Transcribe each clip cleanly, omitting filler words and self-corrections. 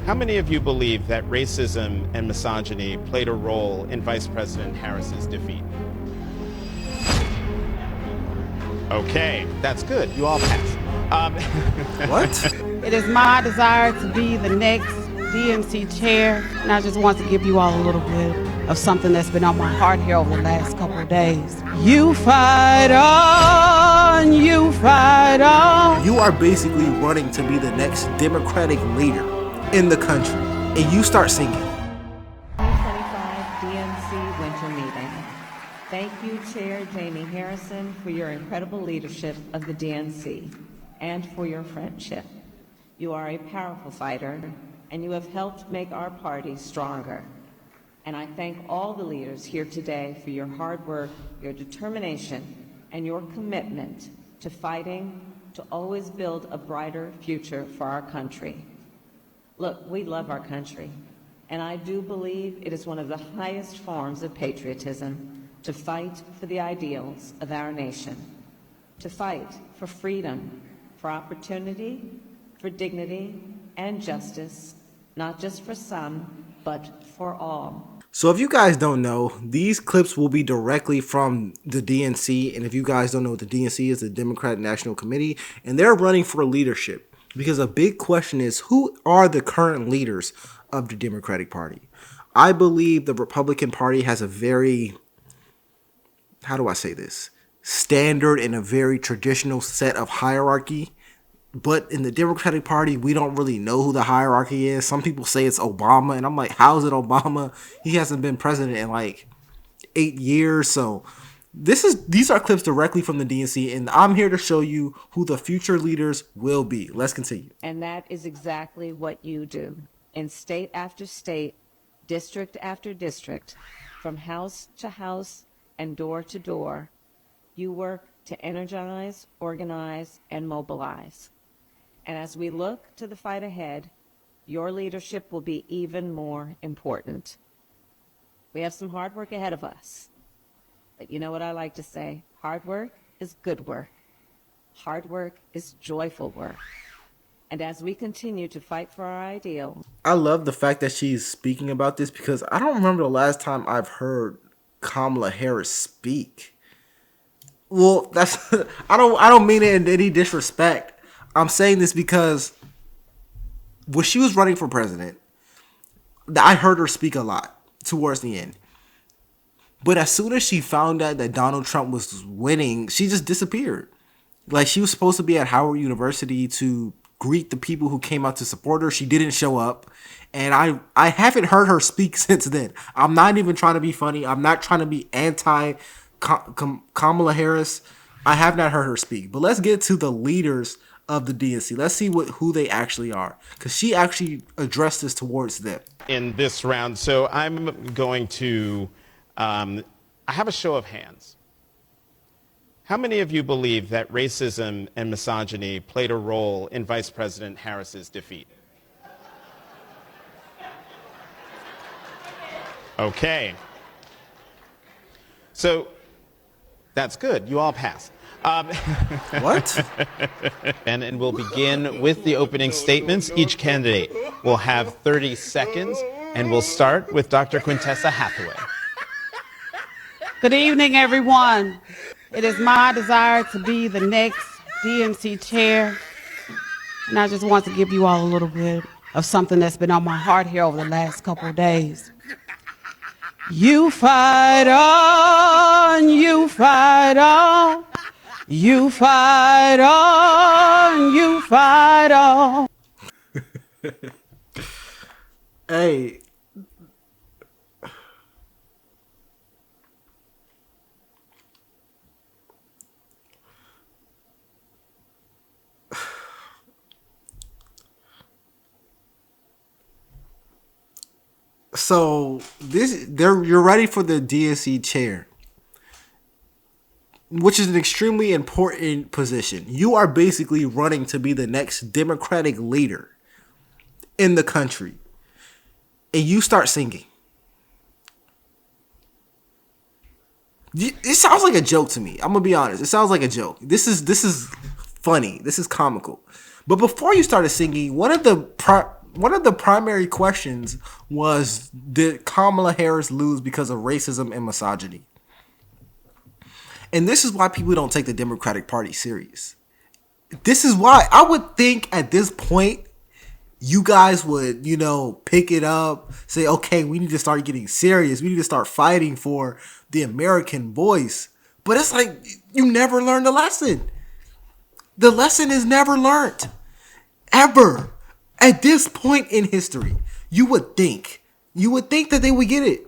How many of you believe that racism and misogyny played a role in Vice President Harris's defeat? Okay, that's good. You all passed. What? It is my desire to be the next DNC chair, and I just want to give you all a little bit of something that's been on my heart here over the last couple of days. You fight on, you fight on. You are basically running to be the next Democratic leader in the country, and you start singing. 2025 DNC Winter Meeting. Thank you, Chair Jamie Harrison, for your incredible leadership of the DNC and for your friendship. You are a powerful fighter, and you have helped make our party stronger. And I thank all the leaders here today for your hard work, your determination, and your commitment to fighting to always build a brighter future for our country. Look, we love our country, and I do believe it is one of the highest forms of patriotism to fight for the ideals of our nation, to fight for freedom, for opportunity, for dignity and justice, not just for some, but for all. So if you guys don't know, these clips will be directly from the DNC. And if you guys don't know what the DNC is, the Democratic National Committee, and they're running for leadership. Because a big question is, who are the current leaders of the Democratic Party? I believe the Republican Party has a very, how do I say this, standard and a very traditional set of hierarchy. But in the Democratic Party, we don't really know who the hierarchy is. Some people say it's Obama, and I'm like, how is it Obama? He hasn't been president in like 8 years. So these are clips directly from the DNC, and I'm here to show you who the future leaders will be. Let's continue. And that is exactly what you do. In state after state, district after district, from house to house and door to door, you work to energize, organize, and mobilize. And as we look to the fight ahead, your leadership will be even more important. We have some hard work ahead of us. But you know what I like to say? Hard work is good work. Hard work is joyful work. And as we continue to fight for our ideals. I love the fact that she's speaking about this because I don't remember the last time I've heard Kamala Harris speak. Well, that's I don't mean it in any disrespect. I'm saying this because when she was running for president, I heard her speak a lot towards the end. But as soon as she found out that Donald Trump was winning, she just disappeared. Like, she was supposed to be at Howard University to greet the people who came out to support her. She didn't show up. And I haven't heard her speak since then. I'm not even trying to be funny. I'm not trying to be anti-Kamala Harris. I have not heard her speak. But let's get to the leaders of the DNC. Let's see who they actually are, because she actually addressed this towards them in this round. So I'm going to I have a show of hands. How many of you believe that racism and misogyny played a role in Vice President Harris's defeat? Okay. So that's good. You all passed. What? And we'll begin with the opening statements. Each candidate will have 30 seconds, and we'll start with Dr. Quintessa Hathaway. Good evening, everyone. It is my desire to be the next DNC chair, and I just want to give you all a little bit of something that's been on my heart here over the last couple of days. You fight on, you fight on. You fight on, you fight on. Hey. So you're ready for the DNC chair, which is an extremely important position. You are basically running to be the next Democratic leader in the country. And you start singing. It sounds like a joke to me. I'm going to be honest. It sounds like a joke. This is funny. This is comical. But before you started singing, one of the one of the primary questions was, did Kamala Harris lose because of racism and misogyny? And this is why people don't take the Democratic Party serious. This is why I would think at this point, you guys would, pick it up, say, okay, we need to start getting serious. We need to start fighting for the American voice. But it's like, you never learned the lesson. The lesson is never learned. Ever. At this point in history, you would think that they would get it.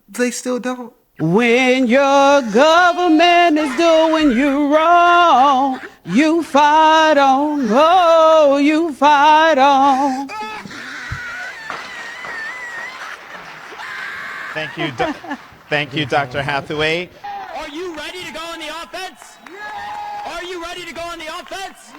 They still don't. When your government is doing you wrong, you fight on, oh, you fight on. Thank you, thank you, Dr. Hathaway. Are you ready to go on the offense? Are you ready to go on the offense?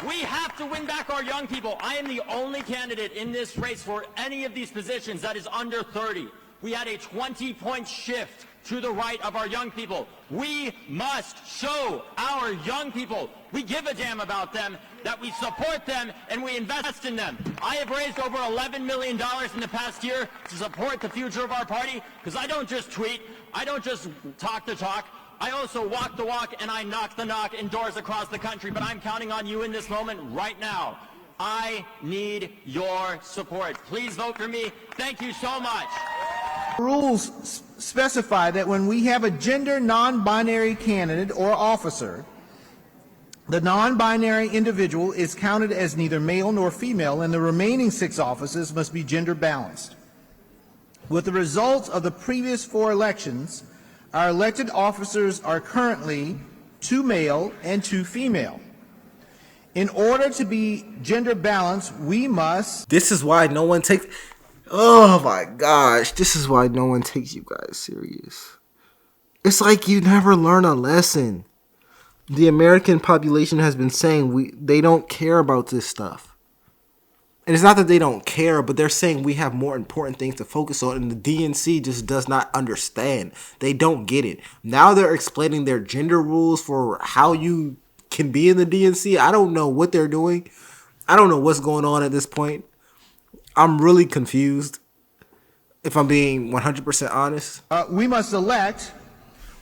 We have to win back our young people. I am the only candidate in this race for any of these positions that is under 30. We had a 20-point shift to the right of our young people. We must show our young people we give a damn about them, that we support them, and we invest in them. I have raised over $11 million in the past year to support the future of our party, because I don't just tweet, I don't just talk the talk, I also walk the walk and I knock the knock in doors across the country, but I'm counting on you in this moment right now. I need your support. Please vote for me. Thank you so much. Rules specify that when we have a gender non-binary candidate or officer, the non-binary individual is counted as neither male nor female, and the remaining 6 offices must be gender balanced. With the results of the previous 4 elections, our elected officers are currently 2 male and 2 female. In order to be gender balanced, we must... This is why no one takes... Oh my gosh. This is why no one takes you guys serious. It's like you never learn a lesson. The American population has been saying they don't care about this stuff. And it's not that they don't care, but they're saying we have more important things to focus on, and the DNC just does not understand. They don't get it. Now they're explaining their gender rules for how you can be in the DNC. I don't know what they're doing. I don't know what's going on at this point. I'm really confused, if I'm being 100% honest. We must elect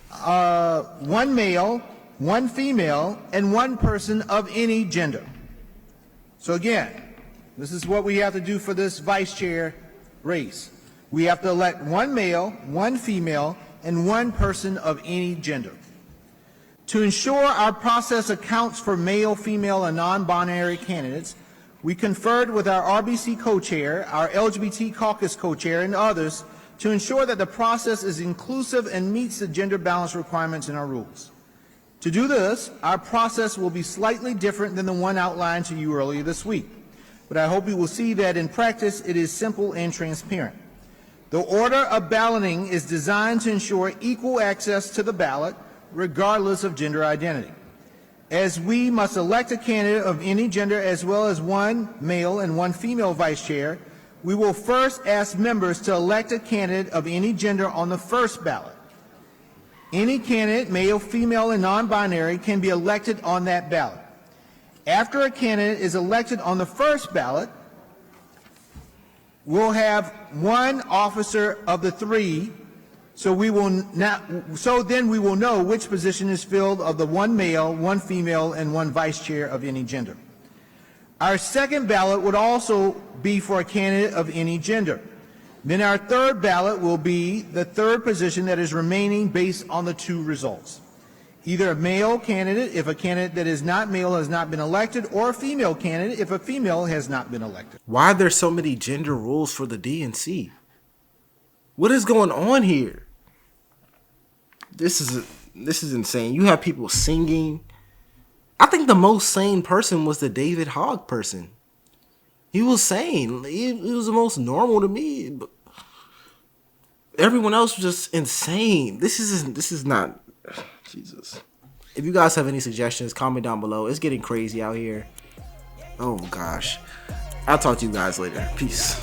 1 male, 1 female, and 1 person of any gender. So again, this is what we have to do for this vice chair race. We have to elect 1 male, 1 female, and 1 person of any gender. To ensure our process accounts for male, female, and non-binary candidates, we conferred with our RBC co-chair, our LGBT caucus co-chair, and others to ensure that the process is inclusive and meets the gender balance requirements in our rules. To do this, our process will be slightly different than the one outlined to you earlier this week, but I hope you will see that in practice it is simple and transparent. The order of balloting is designed to ensure equal access to the ballot, regardless of gender identity. As we must elect a candidate of any gender as well as 1 male and 1 female vice chair, we will first ask members to elect a candidate of any gender on the first ballot. Any candidate, male, female, and non-binary, can be elected on that ballot. After a candidate is elected on the first ballot, we'll have 1 officer of the 3. So then we will know which position is filled of the 1 male, 1 female, and 1 vice chair of any gender. Our second ballot would also be for a candidate of any gender. Then our third ballot will be the 3rd position that is remaining based on the 2 results. Either a male candidate if a candidate that is not male has not been elected, or a female candidate if a female has not been elected. Why are there so many gender rules for the DNC? What is going on here? This is insane. You have people singing. I think the most sane person was the David Hogg person. He was sane. He was the most normal to me. But everyone else was just insane. This is not... Jesus. If you guys have any suggestions, comment down below. It's getting crazy out here. Oh gosh. I'll talk to you guys later. Peace.